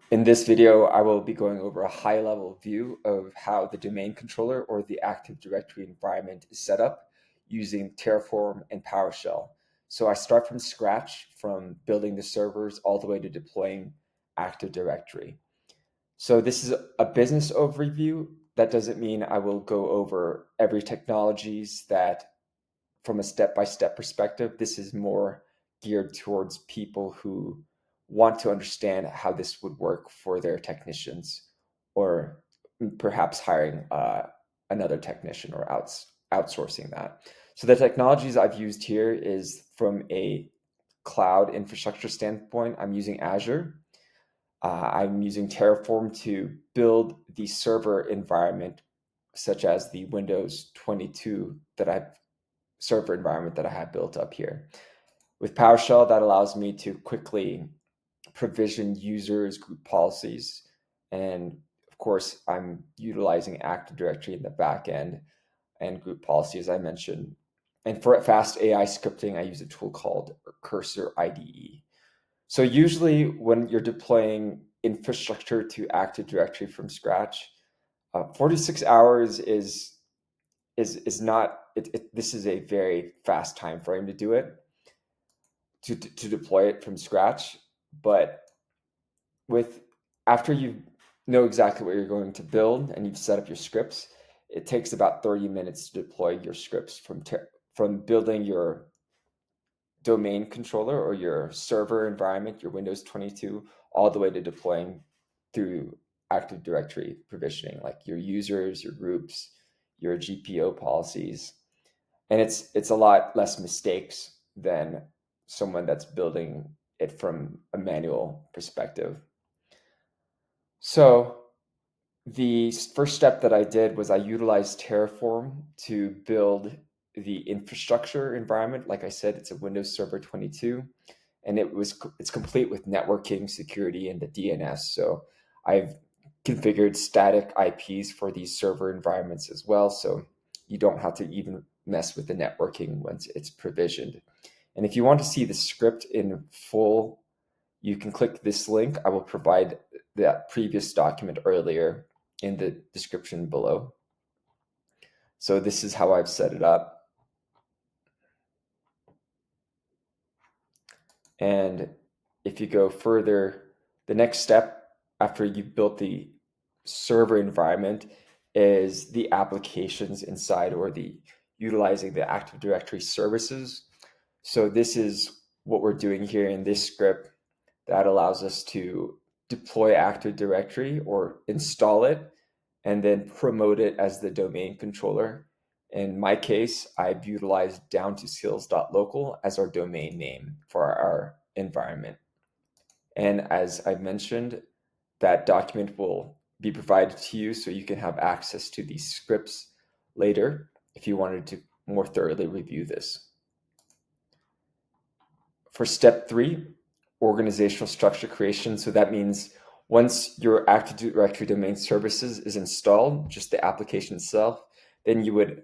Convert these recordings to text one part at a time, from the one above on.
In this video, I will be going over a high-level view of how the domain controller or the Active Directory environment is set up using Terraform and PowerShell. So I start from scratch, from building the servers all the way to deploying Active Directory. So this is a business overview. That doesn't mean I will go over every technologies that from a step-by-step perspective. This is more geared towards people who want to understand how this would work for their technicians, or perhaps hiring another technician or outsourcing that. So the technologies I've used here is from a cloud infrastructure standpoint. I'm using Azure. I'm using Terraform to build the server environment, such as the Windows 22 server environment that I have built up here. With PowerShell, that allows me to quickly provision users, group policies, and of course, I'm utilizing Active Directory in the back end and group policy, as I mentioned. And for fast AI scripting, I use a tool called Cursor IDE. So usually when you're deploying infrastructure to Active Directory from scratch, 46 hours is not this is a very fast time frame to do it, to deploy it from scratch. But with after you know exactly what you're going to build and you've set up your scripts, it takes about 30 minutes to deploy your scripts from building your domain controller or your server environment, your Windows 22, all the way to deploying through Active Directory provisioning, like your users, your groups, your GPO policies. And it's a lot less mistakes than someone that's building it from a manual perspective. So the first step that I did was I utilized Terraform to build the infrastructure environment. Like I said, it's a Windows Server 22, and it's complete with networking, security, and the DNS. So I've configured static IPs for these server environments as well, so you don't have to even mess with the networking once it's provisioned. And if you want to see the script in full, you can click this link. I will provide that previous document earlier in the description below. So this is how I've set it up. And if you go further, the next step after you've built the server environment is the applications inside, or the utilizing the Active Directory services. So this is what we're doing here in this script that allows us to deploy Active Directory or install it and then promote it as the domain controller. In my case, I've utilized down to skills.local as our domain name for our environment. And as I mentioned, that document will be provided to you so you can have access to these scripts later if you wanted to more thoroughly review this. For step 3, organizational structure creation. So that means once your Active Directory domain services is installed, just the application itself, then you would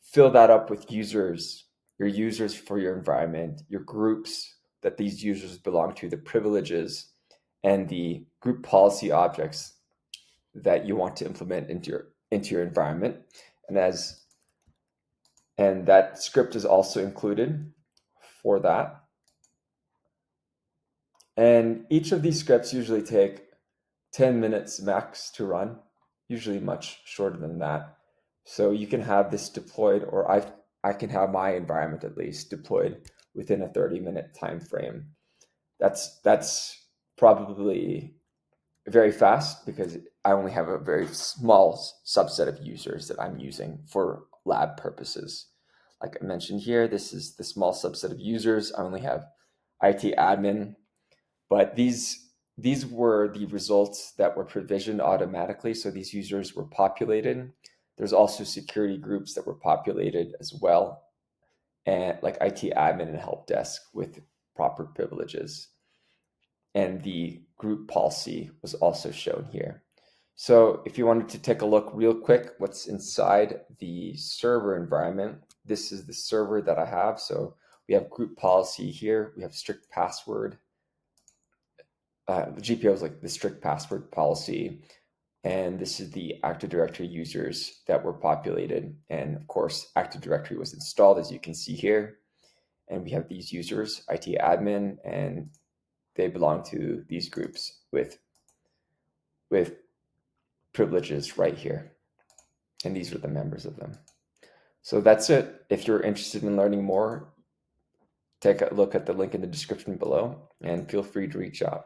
fill that up with users, your users for your environment, your groups that these users belong to, the privileges, and the group policy objects that you want to implement into your environment. And that script is also included for that. And each of these scripts usually take 10 minutes max to run, usually much shorter than that. So you can have this deployed, or I can have my environment at least deployed within a 30-minute time frame. That's probably very fast because I only have a very small subset of users that I'm using for lab purposes. Like I mentioned here, this is the small subset of users. I only have IT admin, but these were the results that were provisioned automatically. So these users were populated. There's also security groups that were populated as well, and like IT admin and help desk with proper privileges. And the group policy was also shown here. So if you wanted to take a look real quick, what's inside the server environment, this is the server that I have. So we have group policy here. We have strict password. the GPO is like the strict password policy. And this is the Active Directory users that were populated. And of course, Active Directory was installed, as you can see here. And we have these users, IT admin, and they belong to these groups with privileges right here. And these are the members of them. So that's it. If you're interested in learning more, take a look at the link in the description below and feel free to reach out.